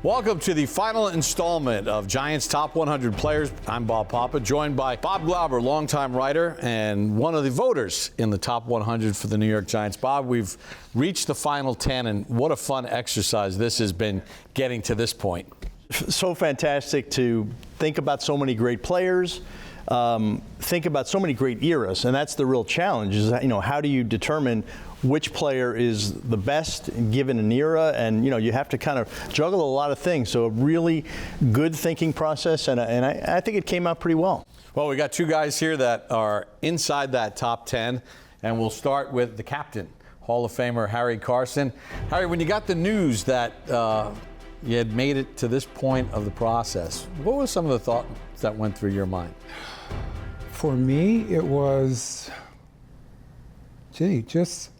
Welcome to the final installment of Giants Top 100 Players. I'm Bob Papa, joined by Bob Glauber, longtime writer and one of the voters in the Top 100 for the New York Giants. Bob, we've reached the final 10, and what a fun exercise this has been getting to this point. So fantastic to think about so many great players, think about so many great eras, and that's the real challenge, is that, how do you determine which player is the best given an era, and you have to kind of juggle a lot of things. So a really good thinking process, and I think it came out pretty well. Well, we got two guys here that are inside that top 10, and we'll start with the captain, Hall of Famer Harry Carson. Harry, when you got the news that you had made it to this point of the process, what were some of the thoughts that went through your mind? For me, it was, just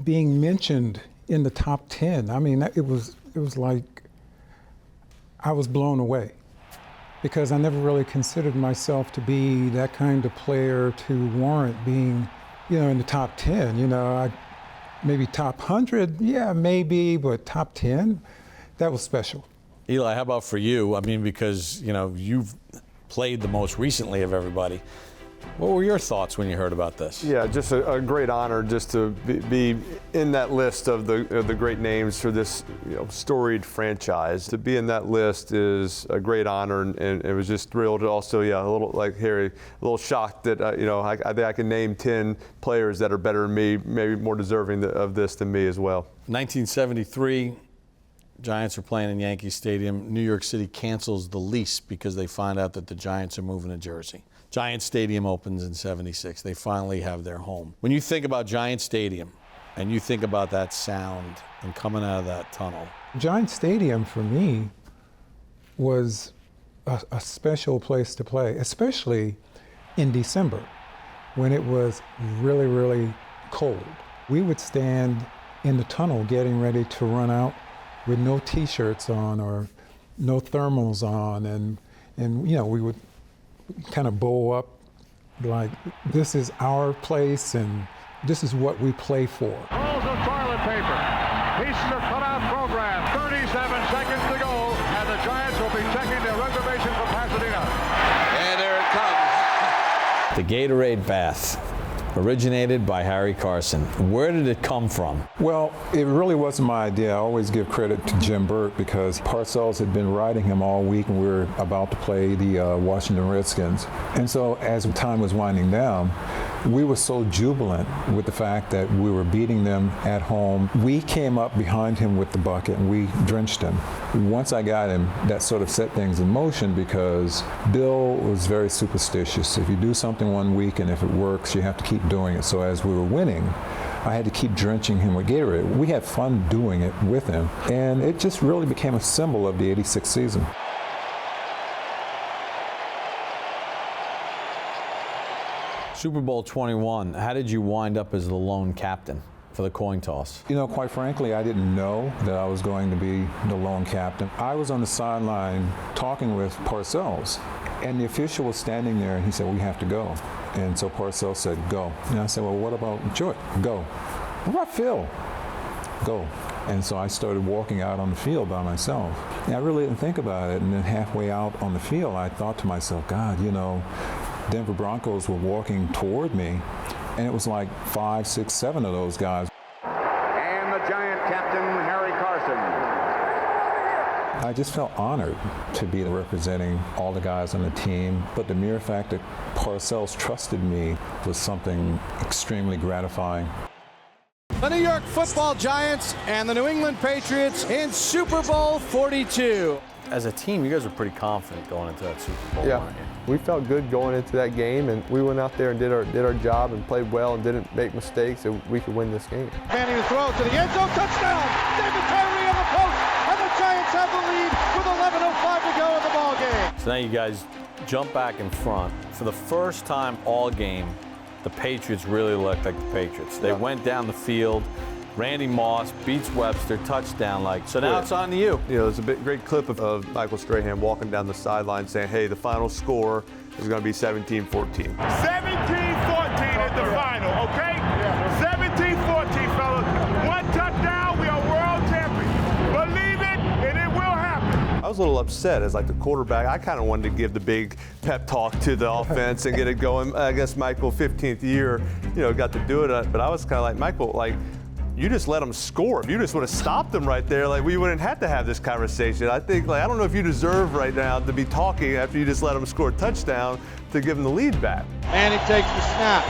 being mentioned in the top 10. I mean, it was like I was blown away, because I never really considered myself to be that kind of player to warrant being, in the top 10. Maybe top 100, yeah, maybe, but top 10, that was special. Eli, how about for you? I mean, because, you've played the most recently of everybody. What were your thoughts when you heard about this? Yeah, just a great honor just to be in that list of the great names for this storied franchise. To be in that list is a great honor, and it was just thrilled. Also, a little like Harry, a little shocked that I think I can name 10 players that are better than me, maybe more deserving of this than me as well. 1973. Giants are playing in Yankee Stadium. New York City cancels the lease because they find out that the Giants are moving to Jersey. Giant Stadium opens in '76. They finally have their home. When you think about Giant Stadium and you think about that sound and coming out of that tunnel. Giant Stadium for me was a special place to play, especially in December when it was really, really cold. We would stand in the tunnel getting ready to run out with no T-shirts on or no thermals on, and we would kind of bow up like, this is our place and this is what we play for. Rolls of toilet paper, pieces of cutout program, 37 seconds to go, and the Giants will be checking their reservation for Pasadena. And there it comes. The Gatorade bath. Originated by Harry Carson. Where did it come from? Well, it really wasn't my idea. I always give credit to Jim Burt, because Parcells had been riding him all week and we were about to play the Washington Redskins. And so as time was winding down, we were so jubilant with the fact that we were beating them at home. We came up behind him with the bucket and we drenched him. Once I got him, that sort of set things in motion, because Bill was very superstitious. If you do something one week and if it works, you have to keep doing it. So as we were winning, I had to keep drenching him with Gatorade. We had fun doing it with him, and it just really became a symbol of the '86 season. Super Bowl 21, how did you wind up as the lone captain for the coin toss? Quite frankly, I didn't know that I was going to be the lone captain. I was on the sideline talking with Parcells, and the official was standing there, and he said, "We have to go." And so Parcells said, "Go." And I said, "Well, what about George?" "Go." "What about Phil?" "Go." And so I started walking out on the field by myself. And I really didn't think about it. And then halfway out on the field, I thought to myself, God, Denver Broncos were walking toward me, and it was like 5, 6, 7 of those guys. And the Giant captain, Harry Carson. I just felt honored to be representing all the guys on the team, but the mere fact that Parcells trusted me was something extremely gratifying. The New York Football Giants and the New England Patriots in Super Bowl 42. As a team, you guys were pretty confident going into that Super Bowl, Yeah, weren't you? we felt good going into that game, and we went out there and did our job and played well and didn't make mistakes, and we could win this game. Manning to throw to the end zone, touchdown! David Tyree on the post, and the Giants have the lead with 11:05 to go in the ball game. So now you guys jump back in front. For the first time all game, the Patriots really looked like the Patriots. They went down the field. Randy Moss beats Webster, touchdown. So now it's on to you. There's a great clip of Michael Strahan walking down the sideline saying, "Hey, the final score is going to be 17-14. 17-14 is the final, okay? 17-14, fellas. One touchdown, we are world champions. Believe it, and it will happen. I was a little upset as like the quarterback. I kind of wanted to give the big pep talk to the offense and get it going. I guess Michael, 15th year, got to do it. But I was kind of like, Michael, like, you just let them score. If you just would have stopped them right there, like, we wouldn't have to have this conversation. I think, like, I don't know if you deserve right now to be talking after you just let them score a touchdown to give them the lead back. Manning takes the snap.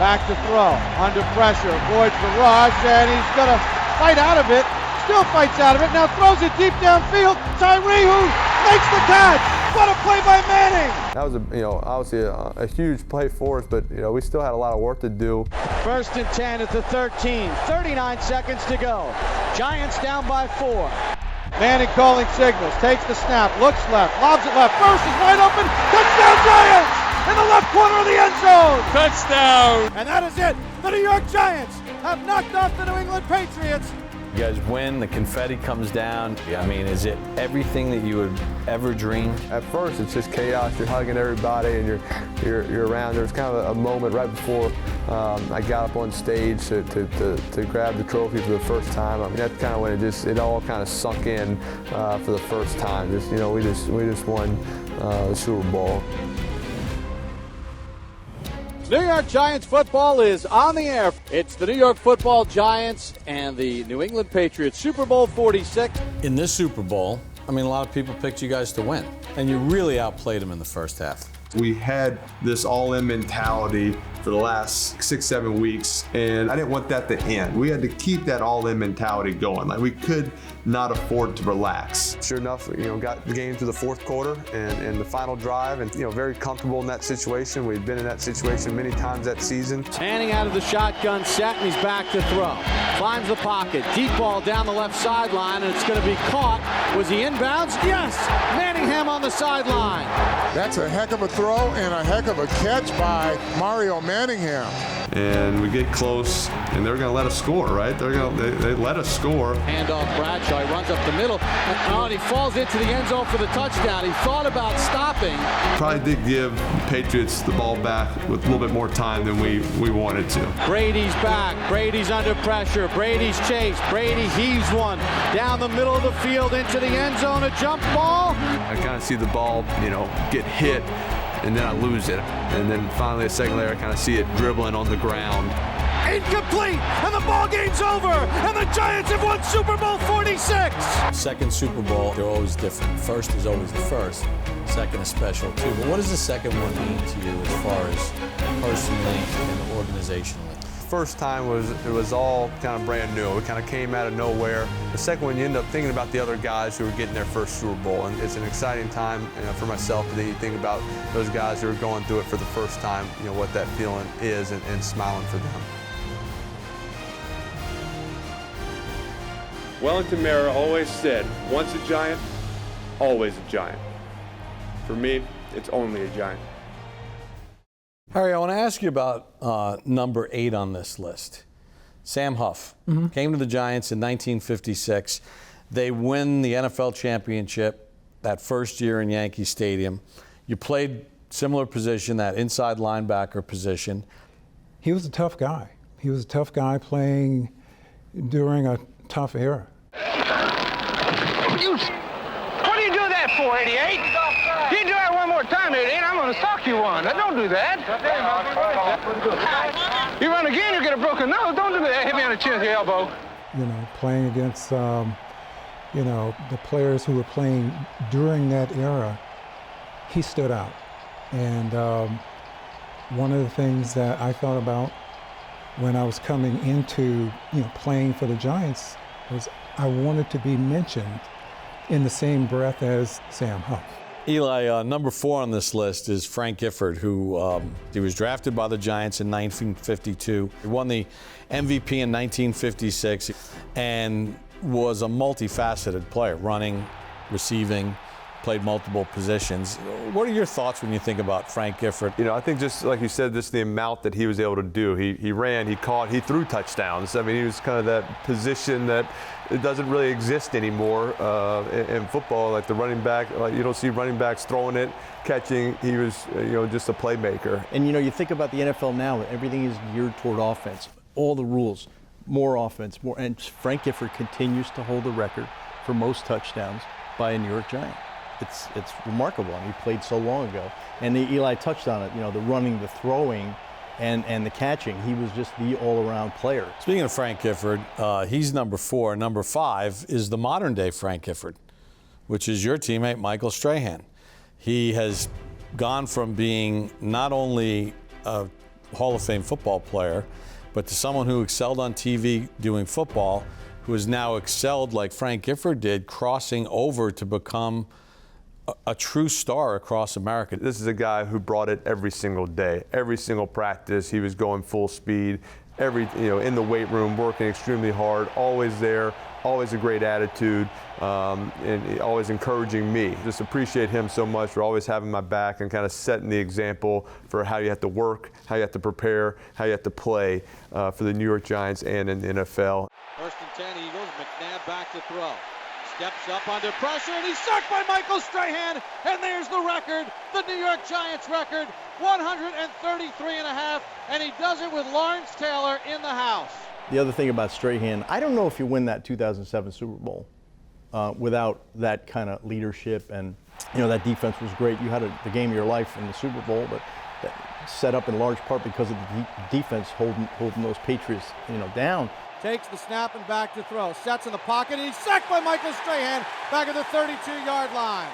Back to throw. Under pressure. Avoids the rush, and he's going to fight out of it. Still fights out of it. Now throws it deep downfield. Tyree, who makes the catch. What a play by Manning. That was obviously a huge play for us, but we still had a lot of work to do. 1st and 10 at the 13. 39 seconds to go. Giants down by 4. Manning calling signals. Takes the snap. Looks left. Lobs it left. First is wide open. Touchdown Giants! In the left corner of the end zone. Touchdown! And that is it. The New York Giants have knocked off the New England Patriots. You guys win, the confetti comes down. I mean, is it everything that you would ever dream? At first, it's just chaos. You're hugging everybody, and you're around. There was kind of a moment right before I got up on stage to grab the trophy for the first time. I mean, that's kind of when it all kind of sunk in for the first time. We just won the Super Bowl. New York Giants football is on the air. It's the New York Football Giants and the New England Patriots, Super Bowl 46. In this Super Bowl, I mean, a lot of people picked you guys to win, and you really outplayed them in the first half. We had this all-in mentality for the last 6-7 weeks, and I didn't want that to end. We had to keep that all-in mentality going. Like, we could not afford to relax. Sure enough, got the game to the fourth quarter and the final drive, and very comfortable in that situation. We've been in that situation many times that season. Manning out of the shotgun set, and he's back to throw. Climbs the pocket, deep ball down the left sideline, and it's going to be caught. Was he inbounds? Yes! Manningham on the sideline. That's a heck of a throw and a heck of a catch by Mario Manningham. And we get close, and they're going to let us score, right? They let us score. Handoff Bradshaw, he runs up the middle, and he falls into the end zone for the touchdown. He thought about stopping. Probably did give the Patriots the ball back with a little bit more time than we wanted to. Brady's back. Brady's under pressure. Brady's chased. Brady heaves one down the middle of the field into the end zone. A jump ball. I kind of see the ball, get hit, and then I lose it. And then finally, a second later, I kind of see it dribbling on the ground. Incomplete, and the ball game's over, and the Giants have won Super Bowl 46. Second Super Bowl, they're always different. First is always the first. Second is special too. But what does the second one mean to you as far as personally and organizationally? First time it was all kind of brand new. It kind of came out of nowhere. The second one, you end up thinking about the other guys who are getting their first Super Bowl, and it's an exciting time for myself. And then you think about those guys who are going through it for the first time, what that feeling is, and smiling for them. Wellington Mara always said, once a Giant, always a Giant. For me, it's only a Giant. Harry, I want to ask you about number 8 on this list. Sam Huff came to the Giants in 1956. They win the NFL championship that first year in Yankee Stadium. You played similar position, that inside linebacker position. He was a tough guy. He was a tough guy playing during a tough era. What do you do that for, 88? You do that one more time, 88, I'm going to sock you one. Now, don't do that. You run again, you get a broken nose. Don't do that. Hit me on the chin with your elbow. Playing against, the players who were playing during that era, he stood out. And one of the things that I thought about when I was coming into, playing for the Giants was I wanted to be mentioned in the same breath as Sam Huff. Eli, number 4 on this list is Frank Gifford, who he was drafted by the Giants in 1952. He won the MVP in 1956 and was a multifaceted player, running, receiving, played multiple positions. What are your thoughts when you think about Frank Gifford? I think just like you said, just the amount that he was able to do. He ran, he caught, he threw touchdowns. I mean, he was kind of that position that it doesn't really exist anymore in football. Like the running back, like you don't see running backs throwing it, catching. He was, just a playmaker. And you think about the NFL now, everything is geared toward offense. All the rules, more offense, more. And Frank Gifford continues to hold the record for most touchdowns by a New York Giant. It's remarkable, and he played so long ago. And Eli touched on it, the running, the throwing, and the catching. He was just the all-around player. Speaking of Frank Gifford, he's number 4. Number 5 is the modern-day Frank Gifford, which is your teammate, Michael Strahan. He has gone from being not only a Hall of Fame football player, but to someone who excelled on TV doing football, who has now excelled like Frank Gifford did, crossing over to become a true star across America. This is a guy who brought it every single day, every single practice. He was going full speed, in the weight room, working extremely hard, always there, always a great attitude, and always encouraging me. Just appreciate him so much for always having my back and kind of setting the example for how you have to work, how you have to prepare, how you have to play for the New York Giants and in the NFL. 1st and 10 Eagles, McNabb back to throw. Steps up under pressure, and he's sacked by Michael Strahan, and there's the record, the New York Giants record, 133.5, and he does it with Lawrence Taylor in the house. The other thing about Strahan, I don't know if you win that 2007 Super Bowl without that kind of leadership, and that defense was great. You had the game of your life in the Super Bowl, but that set up in large part because of the defense holding those Patriots down. Takes the snap and back to throw. Sets in the pocket, and he's sacked by Michael Strahan back at the 32-yard line.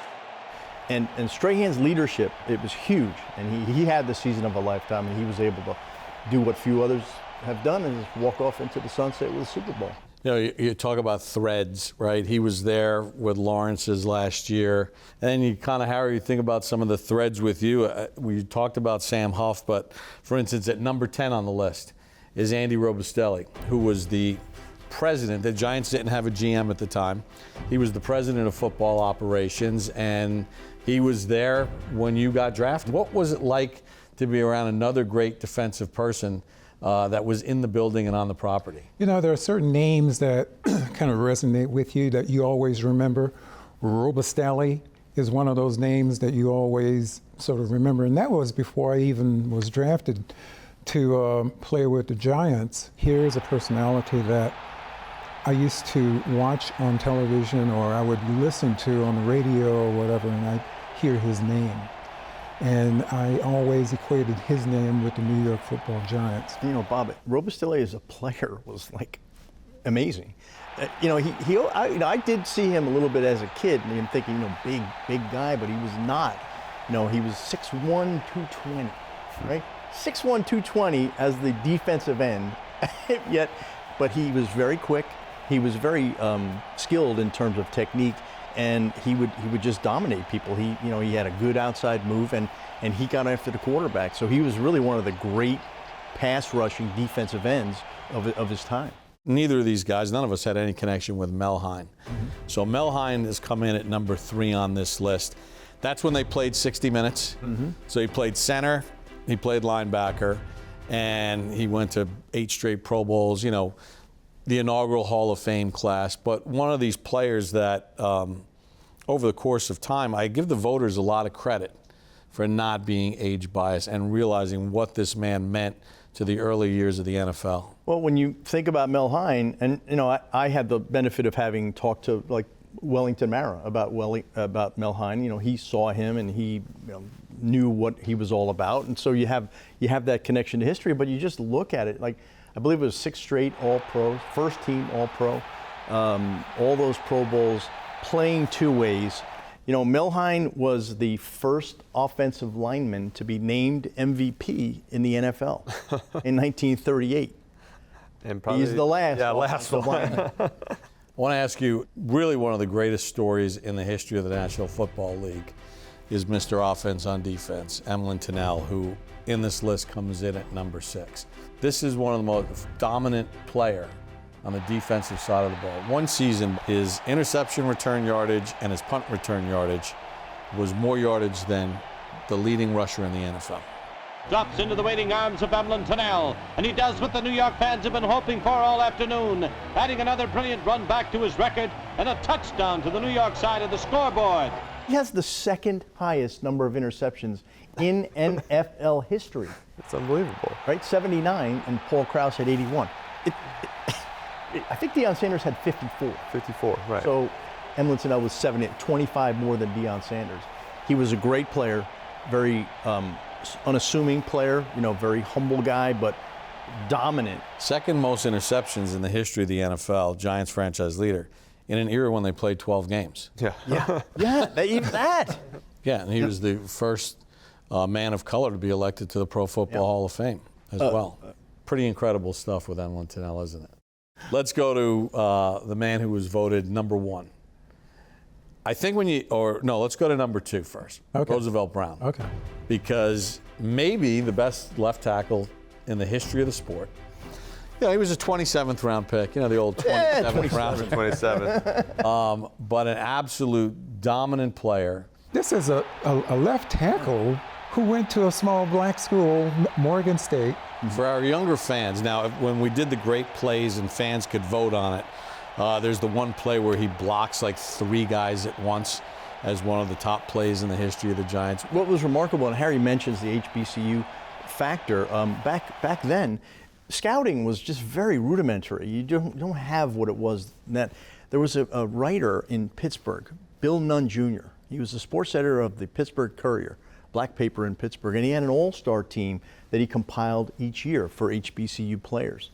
And Strahan's leadership, it was huge. And he had the season of a lifetime, and he was able to do what few others have done, and just walk off into the sunset with a Super Bowl. You talk about threads, right? He was there with Lawrence's last year. And then you kind of, Harry, you think about some of the threads with you. We talked about Sam Huff, but for instance, at number 10 on the list is Andy Robustelli, who was the president. The Giants didn't have a GM at the time. He was the president of football operations, and he was there when you got drafted. What was it like to be around another great defensive person that was in the building and on the property? There are certain names that kind of resonate with you that you always remember. Robustelli is one of those names that you always sort of remember, and that was before I even was drafted to play with the Giants. Here's a personality that I used to watch on television, or I would listen to on the radio or whatever, and I'd hear his name. And I always equated his name with the New York Football Giants. Bob, Robustelli as a player was like amazing. I did see him a little bit as a kid, and I'm thinking, big guy, but he was not. He was 6'1", 220, right? 6'1", 220 as the defensive end, but he was very quick. He was very skilled in terms of technique, and he would just dominate people. He had a good outside move, and he got after the quarterback. So he was really one of the great pass rushing defensive ends of his time. Neither of these guys, none of us had any connection with Mel Hein. Mm-hmm. So Mel Hein has come in at number 3 on this list. That's when they played 60 minutes. Mm-hmm. So he played center, he played linebacker, and he went to 8 straight Pro Bowls, the inaugural Hall of Fame class. But one of these players that, over the course of time, I give the voters a lot of credit for not being age biased and realizing what this man meant to the early years of the NFL. Well, when you think about Mel Hein, and I had the benefit of having talked to Wellington Mara about Mel Hein. He saw him and he knew what he was all about, and so you have that connection to history. But you just look at it, I believe it was 6 straight All-Pros, first team All-Pro, all those Pro Bowls, playing 2 ways. Mel Hein was the first offensive lineman to be named MVP in the NFL in 1938. And probably, he's the last. Yeah, last one. I want to ask you, really one of the greatest stories in the history of the National Football League is Mr. Offense on Defense, Emlen Tunnell, who in this list comes in at number 6. This is one of the most dominant player on the defensive side of the ball. One season, his interception return yardage and his punt return yardage was more yardage than the leading rusher in the NFL. Drops into the waiting arms of Emlen Tunnell, and he does what the New York fans have been hoping for all afternoon, adding another brilliant run back to his record and a touchdown to the New York side of the scoreboard. He has the 2nd highest number of interceptions in NFL history. It's unbelievable. Right, 79, and Paul Krause had 81. I think Deion Sanders had 54. 54, right. So Emlen Tunnell was 25 more than Deion Sanders. He was a great player, very unassuming player, very humble guy, but dominant. Second most interceptions in the history of the NFL, Giants franchise leader, in an era when they played 12 games. Yeah. Even that. Yeah, and he was the first man of color to be elected to the Pro Football Hall of Fame as well. Pretty incredible stuff with Emlen Tunnell, isn't it? Let's go to the man who was voted number one. I think let's go to number two first. Okay. Roosevelt Brown. Okay. Because maybe the best left tackle in the history of the sport. Yeah, he was a 27th round pick, the old 27th round. 27. But an absolute dominant player. This is a left tackle who went to a small black school, Morgan State. For our younger fans, now when we did the great plays and fans could vote on it, there's the one play where he blocks like 3 guys at once as one of the top plays in the history of the Giants. What was remarkable, and Harry mentions the HBCU factor, back then, scouting was just very rudimentary. You don't have what it was then. There was a writer in Pittsburgh, Bill Nunn Jr. He was the sports editor of the Pittsburgh Courier, black paper in Pittsburgh, and he had an all-star team that he compiled each year for HBCU players.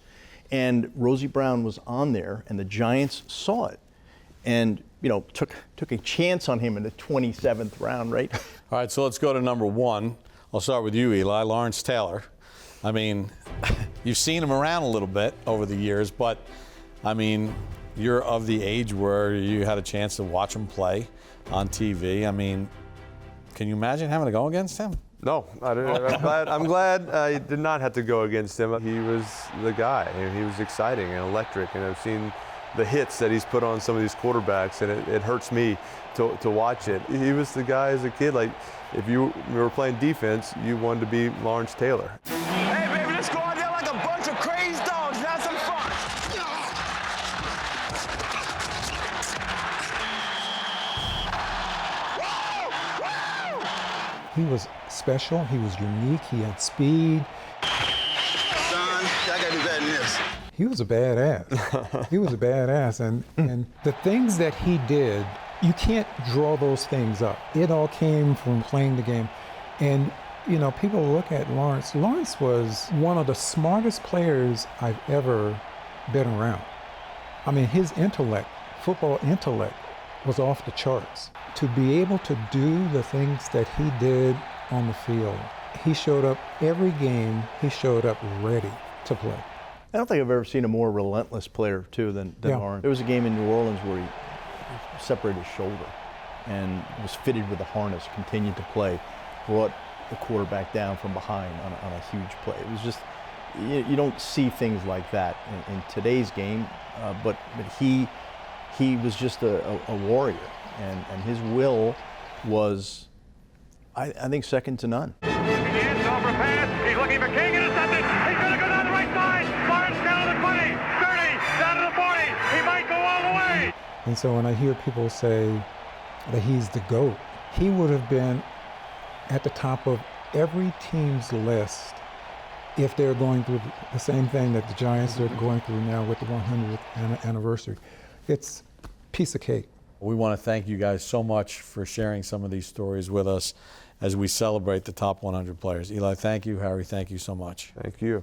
And Rosie Brown was on there, and the Giants saw it, and took a chance on him in the 27th round, right? All right, so let's go to number one. I'll start with you, Eli. Lawrence Taylor. I mean, you've seen him around a little bit over the years, but I mean, you're of the age where you had a chance to watch him play on TV. I mean, can you imagine having to go against him? No, I'm glad I did not have to go against him. He was the guy, and he was exciting and electric, and I've seen the hits that he's put on some of these quarterbacks, and it hurts me to watch it. He was the guy as a kid, like if you were playing defense, you wanted to be Lawrence Taylor. Hey, baby, let's go out there like a bunch of crazy dogs and have some fun. He was special, he was unique, he had speed. Son, I gotta do better than this. He was a badass. He was a badass, and the things that he did, you can't draw those things up. It all came from playing the game. And people look at Lawrence. Lawrence was one of the smartest players I've ever been around. I mean, his intellect, football intellect, was off the charts. To be able to do the things that he did on the field, he showed up every game, he showed up ready to play. I don't think I've ever seen a more relentless player, too, than Lawrence. There was a game in New Orleans where he separated his shoulder and was fitted with a harness, continued to play, brought the quarterback down from behind on a huge play. It was just, you don't see things like that in today's game, but he was just a warrior, and his will was, I think, second to none. In the end zone for pass. He's looking for King, intercepted. He's going to go down the right side. Lawrence down to the 20, 30, down to the 40. He might go all the way. And so when I hear people say that he's the GOAT, he would have been at the top of every team's list if they're going through the same thing that the Giants are going through now with the 100th anniversary. It's a piece of cake. We want to thank you guys so much for sharing some of these stories with us as we celebrate the top 100 players. Eli, thank you. Harry, thank you so much. Thank you.